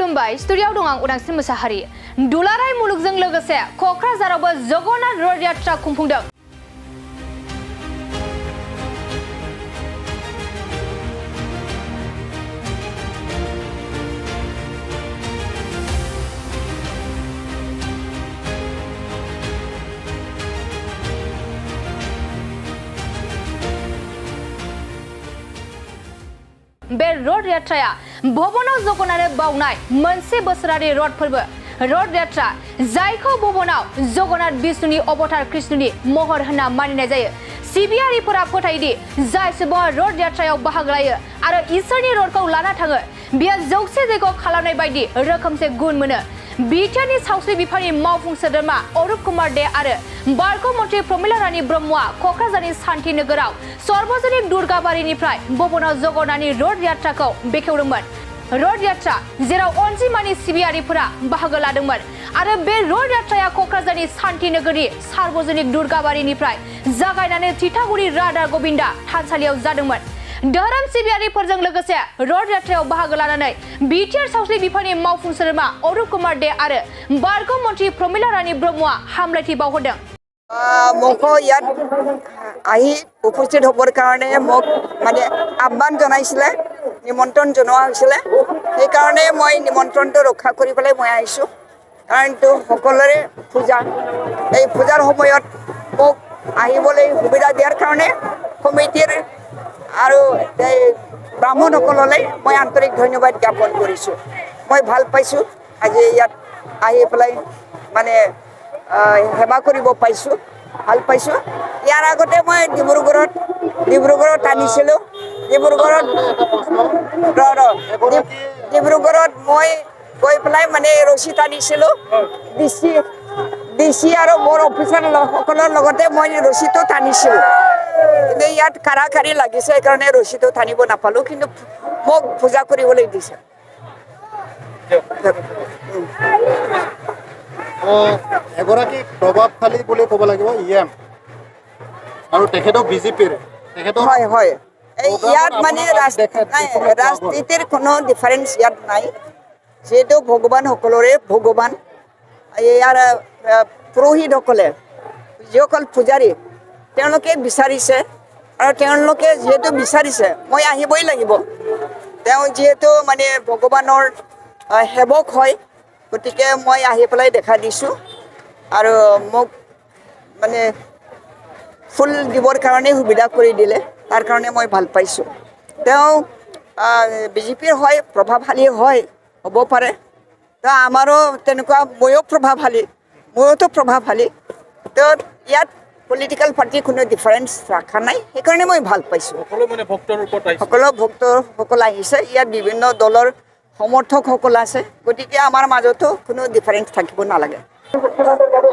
खुलुमबाय स्टुडियाव दं आं उदांस्रि मोसाहारि दुलाराय मुलुगजों लोगोसे क'क्राझारावबो जगन्नाथ रथ यात्रा खुंफुंदों। बे रथ यात्राया भवनाव जगन्नाथनो बावनाय मोनसे बोसोरारि रथ फोरबो रथ यात्रा जायखौ भवनाव जगन्नाथ विष्णुनि अवतार कृष्णनि महर होनना मानिनाय जायो। सिबियारिफोरा फोथायोदि जाय सुबुङा रथ यात्रायाव बाहागो लायो आरो इसोरनि रथखौ लाना थाङो बियो जौसे जैग' खालामनाय बायदि रोखोमसे गुन मोनो। बिटिआरनि सावस्रि बिफाननि मावफुं सोद्रोमा अरूप कुमार दे आरो बारग' मन्त्रि प्रमिला रानी ब्रह्मआ क'क्राझारनि शान्ति नोगोराव सार्वजनिक दुर्गाबारिनिफ्राय भवनाव जगन्नाथनि रथ यात्राखौ बेखेवदोंमोन। रथ यात्रा जेराव अनजिमानि सिबियारिफोरा बाहागो लादोंमोन आरो बे रथ यात्राया क'क्राझारनि शान्ति नोगोरनि सार्वजनिक दुर्गाबारिनिफ्राय जागायनानै थिथागुरि राधा गोविन्दा थानसालियाव जादोंमोन। धोरोम सिबियारिफोरजों लोगोसे रथ यात्रायाव बाहागो लानानै बिटिआर सावस्रि बिफाननि मावफुं सोद्रोमा अरूप कुमार दे आरो बारग' मन्त्रि प्रमिला रानी ब्रह्मआ हामलायथि बावहरदों। मोको यात आহি उपस्थित हबर कारणे मोक माने आह्वान जनाइছিলে निमंत्रण जনোৱা হৈছিলে সেই কাৰণে মই নিমন্ত্ৰণটো ৰক্ষা কৰি পেলাই মই আহিছো কাৰণ তো সকলোৰে পূজা এই পূজাৰ সময়ত মোক আহিবলৈ সুবিধা দিয়াৰ কাৰণে কমিটিৰ আৰু ব্ৰাহ্মণসকললৈ মই আন্তৰিক ধন্যবাদ জ্ঞাপন কৰিছো। মই ভাল পাইছো আজি ইয়াত আহি পেলাই মানে সেৱা কৰিব পাইছো ভাল পাইছো। ইয়াৰ আগতে মই ডিব্ৰুগড়ত আনিছিলো ডিব্ৰুগড়ত মই গৈ পেলাই মানে ৰছী টানিছিলো ডিচি আৰু মোৰ অফিচাৰ সকলৰ লগতে মই ৰছীটো টানিছিলো কিন্তু ইয়াত কাৰাকাৰি লাগিছে সেইকাৰণে ৰছীটো টানিব নাপালো কিন্তু মোক পূজা কৰিবলৈ দিছে। এগৰাকী প্ৰভাৱশালী বুলি ক'ব লাগিব ইএম আৰু তেখেতক বিজেপিৰ হয় হয় ইয়াত মানে ৰাজনীতিৰ কোনো ডিফাৰেঞ্চ ইয়াত নাই যেহেতু ভগৱান সকলোৰে ভগৱান ইয়াৰ পুৰোহিতসকলে যিসকল পূজাৰী তেওঁলোকে বিচাৰিছে আৰু তেওঁলোকে যিহেতু বিচাৰিছে মই আহিবই লাগিব তেওঁ যিহেতু মানে ভগৱানৰ সেৱক হয় গতিকে মই আহি পেলাই দেখা দিছোঁ আৰু মোক মানে ফুল দিবৰ কাৰণে সুবিধা কৰি দিলে তাৰ কাৰণে মই ভাল পাইছোঁ। তেওঁ বিজেপিৰ হয় প্ৰভাৱশালী হয় হ'ব পাৰে তো আমাৰো তেনেকুৱা ময়ো প্ৰভাৱশালী তো ইয়াত পলিটিকেল পাৰ্টি কোনো ডিফাৰেঞ্চ ৰখা নাই সেইকাৰণে মই ভাল পাইছোঁ। সকলো ভক্তসকল আহিছে ইয়াত বিভিন্ন দলৰ সমৰ্থকসকল আছে গতিকে আমাৰ মাজতো কোনো ডিফাৰেঞ্চ থাকিব নালাগে।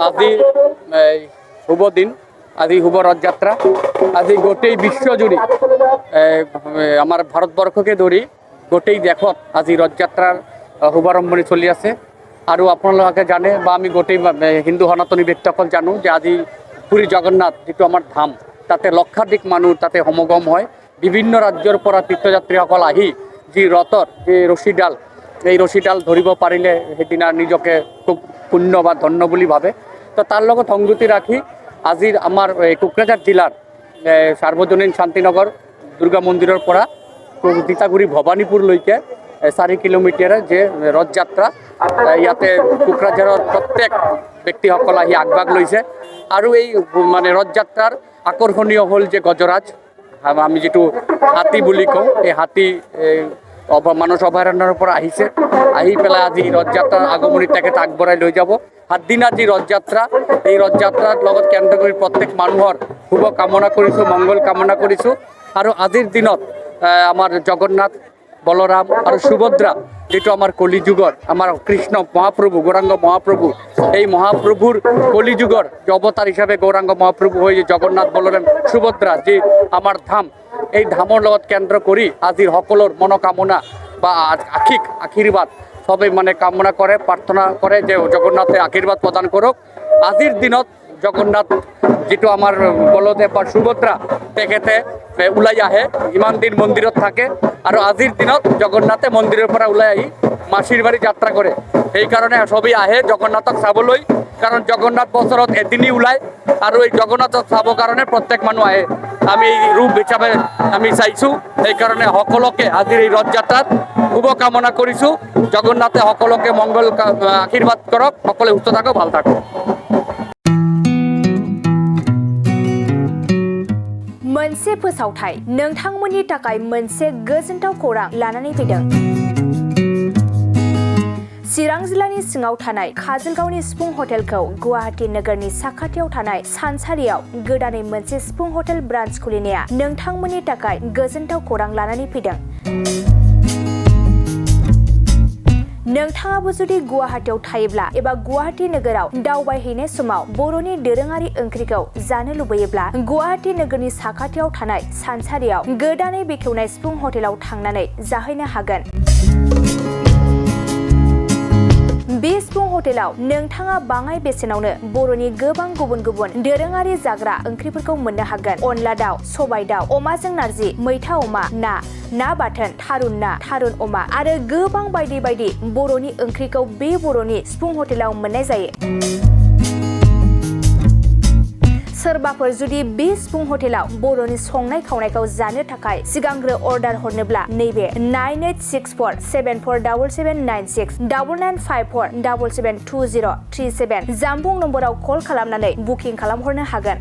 আজি শুভ দিন আজি শুভ ৰথযাত্ৰা আজি গোটেই বিশ্বজুৰি আমাৰ ভাৰতবৰ্ষকে ধৰি গোটেই দেশত আজি ৰথযাত্ৰাৰ শুভাৰম্ভণি চলি আছে আৰু আপোনালোকে জানে বা আমি গোটেই হিন্দু সনাতনী ব্যক্তিসকল জানো যে আজি পুৰী জগন্নাথ যিটো আমাৰ ধাম তাতে লক্ষাধিক মানুহ তাতে সমাগম হয়। বিভিন্ন ৰাজ্যৰ পৰা তীৰ্থযাত্ৰীসকল আহি যি ৰথৰ যে এই ৰছীডাল ধৰিব পাৰিলে সেইদিনা নিজকে খুব পুণ্য বা ধন্য বুলি ভাবে। তো তাৰ লগত সংগতি ৰাখি আজিৰ আমাৰ কোকৰাঝাৰ জিলাৰ সাৰ্বজনীন শান্তিনগৰ দুৰ্গা মন্দিৰৰ পৰা তিতাগুৰি ভৱানীপুৰলৈকে 4 কিলোমিটাৰ যে ৰথযাত্ৰা ইয়াতে কোকৰাঝাৰৰ প্ৰত্যেক ব্যক্তিসকল আহি আগভাগ লৈছে আৰু এই মানে ৰথযাত্ৰাৰ আকৰ্ষণীয় হ'ল যে গজৰাজ আমি যিটো হাতী বুলি কওঁ এই হাতী মানস অভয়াৰণ্যৰ পৰা আহিছে আহি পেলাই আজি ৰথযাত্ৰাৰ আগমনি তেখেত আগবঢ়াই লৈ যাব। 7 দিনৰ যি ৰথযাত্ৰা এই ৰথযাত্ৰাৰ লগত কেন্দ্ৰ কৰি প্ৰত্যেক মানুহৰ শুভ কামনা কৰিছোঁ মংগল কামনা কৰিছোঁ আৰু আজিৰ দিনত আমাৰ জগন্নাথ বলৰাম আৰু সুভদ্ৰা যেটো আমাৰ কলিযুগৰ আমাৰ কৃষ্ণ মহাপ্ৰভু গৌৰাঙ্গ মহাপ্ৰভু এই মহাপ্ৰভুৰ কলিযুগৰ অৱতাৰ হিচাপে গৌৰাঙ্গ মহাপ্ৰভু হৈ জগন্নাথ বলৰাম সুভদ্ৰা যি আমাৰ ধাম এই ধামৰ লগত কেন্দ্ৰ কৰি আজিৰ সকলৰ মনোকামনা বা আশীৰ্বাদ সবে মানে কামনা কৰে প্ৰাৰ্থনা কৰে যে জগন্নাথে আশীৰ্বাদ প্ৰদান কৰক। আজিৰ দিনত জগন্নাথ যেটো আমাৰ বলদেৱ বা সুভদ্ৰা তেখেতে ওলাই আহে ইমান দিন মন্দিৰত থাকে আৰু আজিৰ দিনত জগন্নাথে মন্দিৰৰ পৰা ওলাই আহি মাসিৰ বাড়ি যাত্ৰা কৰে এই কাৰণে সবেই আহে জগন্নাথক চাবলৈ কাৰণ জগন্নাথ বছৰত এদিনই ওলায় আৰু এই জগন্নাথক চাব কাৰণে প্ৰত্যেক মানুহ আহে আমি এই ৰূপ হিচাপে আমি চাইছোঁ এই কাৰণে সকলোকে আজিৰ এই ৰথযাত্ৰাত শুভকামনা কৰিছোঁ জগন্নাথে সকলোকে মংগল আশীৰ্বাদ কৰক সকলোৱে সুস্থ থাকক ভাল থাকক मोनसे फोसावथाय नोंथांमोननि थाखाय मोनसे गोजोनथाव खौरां लानानै फैदों चिरां जिल्लानि सिङाव थानाय काजलगावनि सिफुं हटेलखौ गुवाहाटी नोगोरनि साखाथियाव थानाय सानसारियाव गोदानै मोनसे सिफुं हटेल ब्रान्च खुलिनाया नोंथांमोननि थाखाय गोजोनथाव खौरां लानानै फैदों नोंथाङाबो जुदि गुवाहाटीयाव थायोब्ला एबा गुवाहाटी नोगोराव दावबायहैनाय समाव बर'नि दोरोङारि ओंख्रिखौ जानो लुबैयोब्ला गुवाहाटी नोगोरनि साखाथियाव थानाय सानसारियाव गोदानै बेखेवनाय सिफुं हटेलाव थांनानै जाहैनो हागोन बे सिफुं हटेलाव नोंथाङा बाङाय बेसेनावनो बर'नि गोबां गुबुन गुबुन दोरोङारि जाग्रा ओंख्रिफोरखौ मोननो हागोन अनला दाउ सबाय दाउ अमाजों नारजि मैथा अमा ना बाथोन थारुन अमा आरो गोबां बायदि बायदि बर'नि ओंख्रिखौ बे बर'नि सिफुं हटेलाव मोननाय जायो सोरबाफोर जुदि बे सिफुं हटेलाव बर'नि संनाय खावनायखौ जानो थाखाय सिगांग्रो अर्डार हरनोब्ला नैबे 9864747796 9954772037 जामबुं नम्बराव कल खालामनानै बुकिं खालामहरनो हागोन